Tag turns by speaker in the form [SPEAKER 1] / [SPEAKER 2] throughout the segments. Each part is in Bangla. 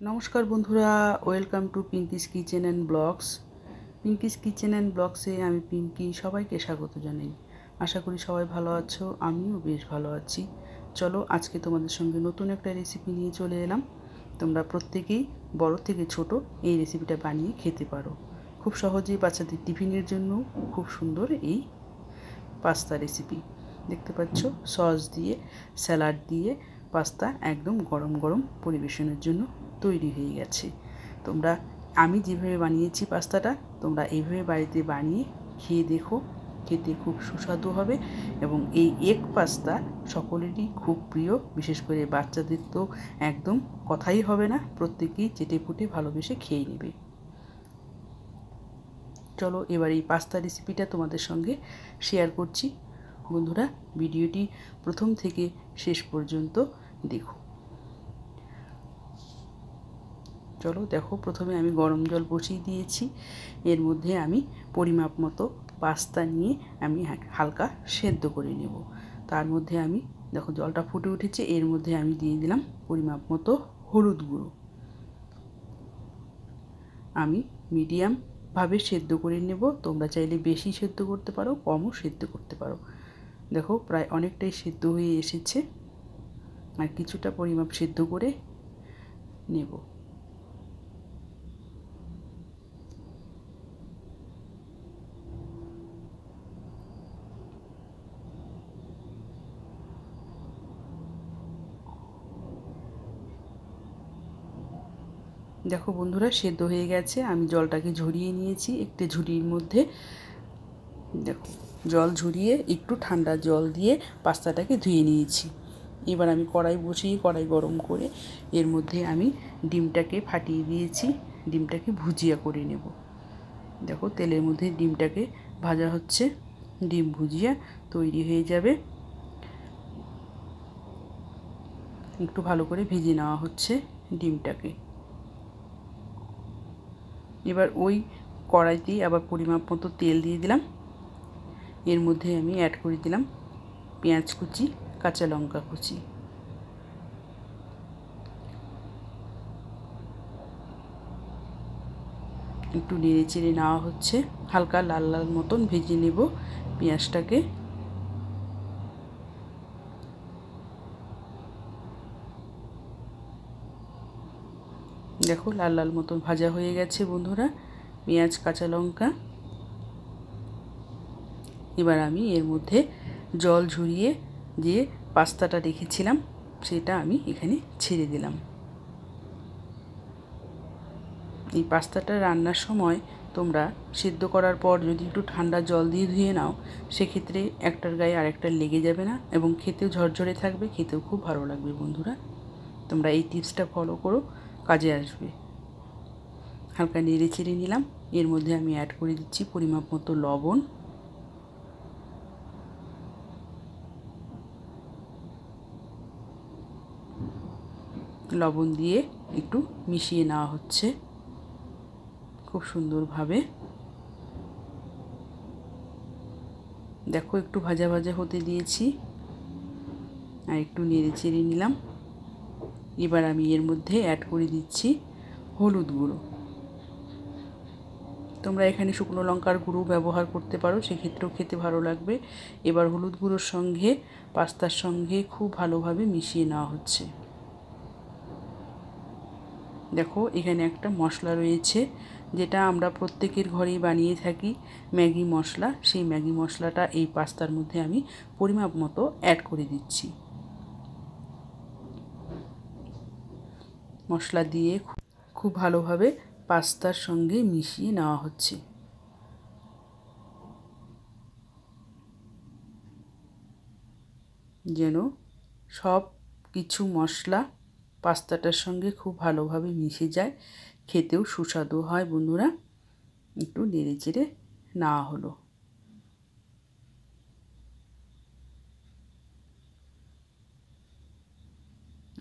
[SPEAKER 1] নমস্কার বন্ধুরা, welcome to Pinky's kitchen and blogs. Pinky's kitchen and ব্লগসে আমি পিঙ্কি সবাইকে স্বাগত জানাই। আশা করি সবাই ভালো আছো, আমিও বেশ ভালো আছি। চলো আজকে তোমাদের সঙ্গে নতুন একটা রেসিপি নিয়ে চলে এলাম। তোমরা প্রত্যেকেই বড় থেকে ছোট এই রেসিপিটা বানিয়ে খেতে পারো। খুব সহজেই বাচ্চাদের টিফিনের জন্য খুব সুন্দর এই পাস্তা রেসিপি। দেখতে পাচ্ছ সস দিয়ে, স্যালাড দিয়ে পাস্তা একদম গরম গরম পরিবেশনের জন্য তৈরি হয়ে গেছে। আমি যেভাবে বানিয়েছি পাস্তাটা, তোমরা এইভাবে বাড়িতে বানিয়ে খেয়ে দেখো, খেতে খুব সুস্বাদু হবে। এবং এই এগ পাস্তা সকলেরই খুব প্রিয়, বিশেষ করে বাচ্চাদের তো একদম কথাই হবে না, প্রত্যেকেই চেটেপুটে ভালোবেসে খেয়ে নেবে। চলো এবার এই পাস্তা রেসিপিটা তোমাদের সঙ্গে শেয়ার করছি। বন্ধুরা, ভিডিওটি প্রথম থেকে শেষ পর্যন্ত দেখো। চলো দেখো, প্রথমে আমি গরম জল বসিয়ে দিয়েছি। এর মধ্যে আমি পরিমাপ মতো পাস্তা নিয়ে আমি হালকা সেদ্ধ করে নেব। তার মধ্যে আমি দেখো জলটা ফুটে উঠেছে, এর মধ্যে আমি দিয়ে দিলাম পরিমাপ মতো হলুদ গুঁড়ো। আমি মিডিয়ামভাবে সেদ্ধ করে নেব। তোমরা চাইলে বেশি সেদ্ধ করতে পারো, কমও সেদ্ধ করতে পারো। দেখো প্রায় অনেকটাই সেদ্ধ হয়ে এসেছে, আর কিছুটা পরিমাপ সেদ্ধ করে নেব। দেখো বন্ধুরা, সেদ্ধ হয়ে গেছে। আমি জলটাকে ঝরিয়ে নিয়েছি একটি ঝুড়ির মধ্যে। দেখো জল ঝরিয়ে একটু ঠান্ডা জল দিয়ে পাস্তাটাকে ধুয়ে নিয়েছি। এবার আমি কড়াই বসিয়ে কড়াই গরম করে এর মধ্যে আমি ডিমটাকে ফাটিয়ে দিয়েছি। ডিমটাকে ভুজিয়া করে নেব। দেখো তেলের মধ্যে ডিমটাকে ভাজা হচ্ছে। ডিম ভুজিয়া তৈরি হয়ে যাবে। একটু ভালো করে ভেজে নেওয়া হচ্ছে ডিমটাকে। এবার ওই কড়াইতেই আবার পরিমাপ মতো তেল দিয়ে দিলাম। এর মধ্যে আমি অ্যাড করে দিলাম পেঁয়াজ কুচি, কাঁচা লঙ্কা কুচি। একটু নেড়ে চেড়ে নেওয়া হচ্ছে, হালকা লাল লাল মতন ভেজে নেব পেঁয়াজটাকে। দেখো লাল লাল মতন ভাজা হয়ে গেছে বন্ধুরা পেঁয়াজ কাঁচা লঙ্কা। এবার আমি এর মধ্যে জল ঝরিয়ে যে পাস্তাটা রেখেছিলাম সেটা আমি এখানে ছেড়ে দিলাম। এই পাস্তাটা রান্নার সময় তোমরা সিদ্ধ করার পর যদি একটু ঠান্ডা জল দিয়ে ধুয়ে নাও, সেক্ষেত্রে একটার গায়ে আরেকটার লেগে যাবে না এবং খেতেও ঝরঝরে থাকবে, খেতেও খুব ভালো লাগবে। বন্ধুরা, তোমরা এই টিপসটা ফলো করো, কাজে আসবে। হালকা নেড়ে চেড়ে নিলাম। এর মধ্যে আমি অ্যাড করে দিচ্ছি পরিমাপ মতো লবণ। লবণ দিয়ে একটু মিশিয়ে নেওয়া হচ্ছে খুব সুন্দরভাবে। দেখো একটু ভাজা ভাজা হতে দিয়েছি আর একটু নেড়ে চেড়ে নিলাম। এবার আমি এর মধ্যে অ্যাড করে দিচ্ছি হলুদ গুঁড়ো। তোমরা এখানে শুকনো লঙ্কার গুঁড়ো ব্যবহার করতে পারো, সেক্ষেত্রেও খেতে ভালো লাগবে। এবার হলুদ গুঁড়োর সঙ্গে পাস্তার সঙ্গে খুব ভালোভাবে মিশিয়ে নেওয়া হচ্ছে। দেখো এখানে একটা মশলা রয়েছে যেটা আমরা প্রত্যেকের ঘরেই বানিয়ে থাকি, ম্যাগি মশলা। সেই ম্যাগি মশলাটা এই পাস্তার মধ্যে আমি পরিমাপ মতো অ্যাড করে দিচ্ছি। মশলা দিয়ে খুব ভালোভাবে পাস্তার সঙ্গে মিশিয়ে নেওয়া হচ্ছে। যেন সব কিছু মশলা পাস্তাটার সঙ্গে খুব ভালোভাবে মিশে যায়, খেতেও সুস্বাদু হয়। বন্ধুরা, একটু নেড়ে চেড়ে নেওয়া হলো।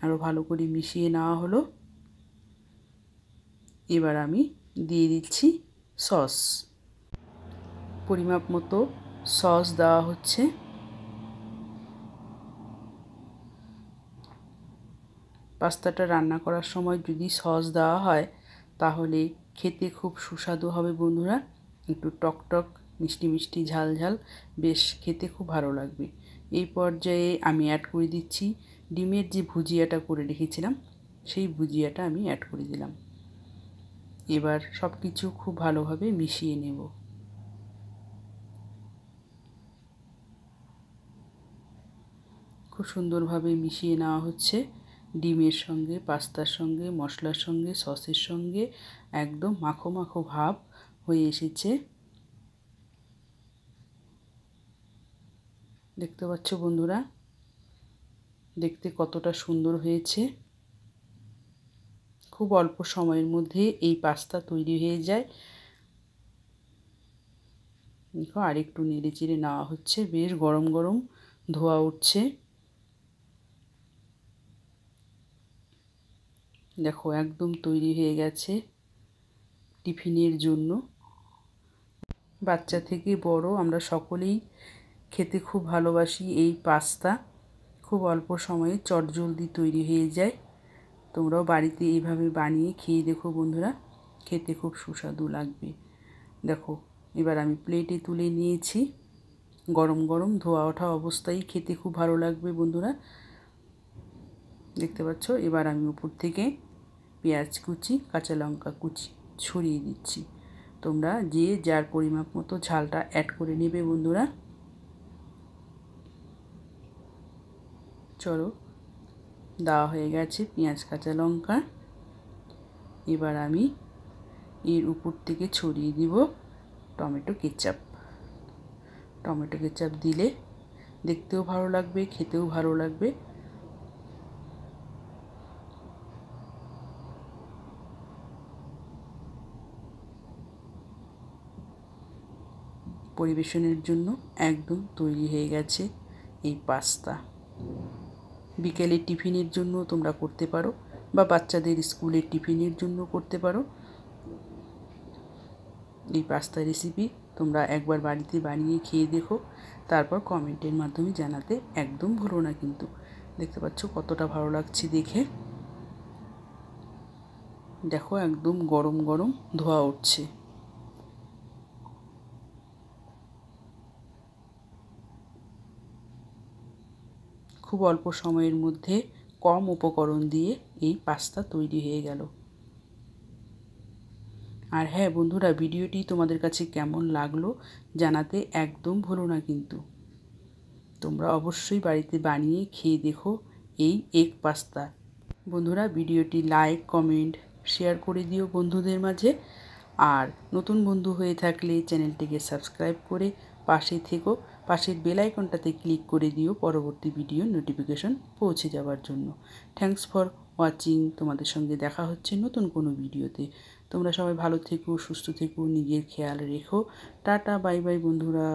[SPEAKER 1] আরও ভালো করে মিশিয়ে নেওয়া হলো। এবার আমি দিয়ে দিচ্ছি সস। পরিমাপ মতো সস দেওয়া হচ্ছে। পাস্তাটা রান্না করার সময় যদি সস দেওয়া হয় তাহলে খেতে খুব সুস্বাদু হবে বন্ধুরা। একটু টক টক, মিষ্টি মিষ্টি, ঝাল ঝাল, বেশ খেতে খুব ভালো লাগবে। এই পর্যায়ে আমি অ্যাড করে দিচ্ছি ডিমের যে ভুজিয়াটা করে রেখেছিলাম, সেই ভুজিয়াটা আমি অ্যাড করে দিলাম। এবার সব কিছু খুব ভালোভাবে মিশিয়ে নেব। খুব সুন্দরভাবে মিশিয়ে নেওয়া হচ্ছে ডিমের সঙ্গে, পাস্তার সঙ্গে, মশলার সঙ্গে, সসের সঙ্গে, একদম মাখো মাখো ভাব হয়ে এসেছে। দেখতে পাচ্ছ বন্ধুরা, দেখতে কতটা সুন্দর হয়েছে। খুব অল্প সময়ের মধ্যে এই পাস্তা তৈরি হয়ে যায়। দেখো আরেকটু নেড়ে চেড়ে নেওয়া হচ্ছে, বেশ গরম গরম ধোয়া উঠছে। দেখো একদম তৈরি হয়ে গেছে টিফিনের জন্য। বাচ্চা থেকে বড় আমরা সকলেই খেতে খুব ভালোবাসি এই পাস্তা। খুব অল্প সময়ে চটজলদি তৈরি হয়ে যায়। তোমরাও বাড়িতে এইভাবে বানিয়ে খেয়ে দেখো বন্ধুরা, খেতে খুব সুস্বাদু লাগবে। দেখো এবার আমি প্লেটে তুলে নিয়েছি। গরম গরম ধোয়া ওঠা অবস্থায় খেতে খুব ভালো লাগবে বন্ধুরা। দেখতে পাচ্ছ, এবার আমি উপর থেকে পেঁয়াজ কুচি, কাঁচা লঙ্কা কুচি ছড়িয়ে দিচ্ছি। তোমরা যে যার পরিমাপ মতো ঝালটা অ্যাড করে নেবে বন্ধুরা। চলো, দেওয়া হয়ে গেছে পেঁয়াজ কাঁচা লঙ্কা। এবার আমি এর উপর থেকে ছড়িয়ে দিব টমেটো কেচাপ। টমেটো কেচাপ দিলে দেখতেও ভালো লাগবে, খেতেও ভালো লাগবে। পরিবেশনের জন্য একদম তৈরি হয়ে গেছে এই পাস্তা। বিকেলের টিফিনের জন্য তোমরা করতে পারো, বা বাচ্চাদের স্কুলের টিফিনের জন্য করতে পারো। এই পাস্তা রেসিপি তোমরা একবার বাড়িতে বানিয়ে খেয়ে দেখো, তারপর কমেন্টের মাধ্যমে জানাতে একদম ভুলো না কিন্তু। দেখতে পাচ্ছ কতটা ভালো লাগছে দেখে। দেখো একদম গরম গরম ধোয়া উঠছে। খুব অল্প সময়ের মধ্যে কম উপকরণ দিয়ে এই পাস্তা তৈরি হয়ে গেল। আর হ্যাঁ বন্ধুরা, ভিডিওটি তোমাদের কাছে কেমন লাগলো জানাতে একদম ভুলো না কিন্তু। তোমরা অবশ্যই বাড়িতে বানিয়ে খেয়ে দেখো এই এগ পাস্তা। বন্ধুরা ভিডিওটি লাইক, কমেন্ট, শেয়ার করে দিও বন্ধুদের মাঝে। আর নতুন বন্ধু হয়ে থাকলে চ্যানেলটিকে সাবস্ক্রাইব করে পাশে থেকো। পাশের বেল আইকনটাতে ক্লিক করে দিও পরবর্তী ভিডিও নোটিফিকেশন পৌঁছে যাওয়ার জন্য। Thanks for watching. তোমাদের সঙ্গে দেখা হচ্ছে নতুন কোনো ভিডিওতে। তোমরা সবাই ভালো থেকো, সুস্থ থেকো, নিজের খেয়াল রেখো। টাটা, বাই বাই বন্ধুরা।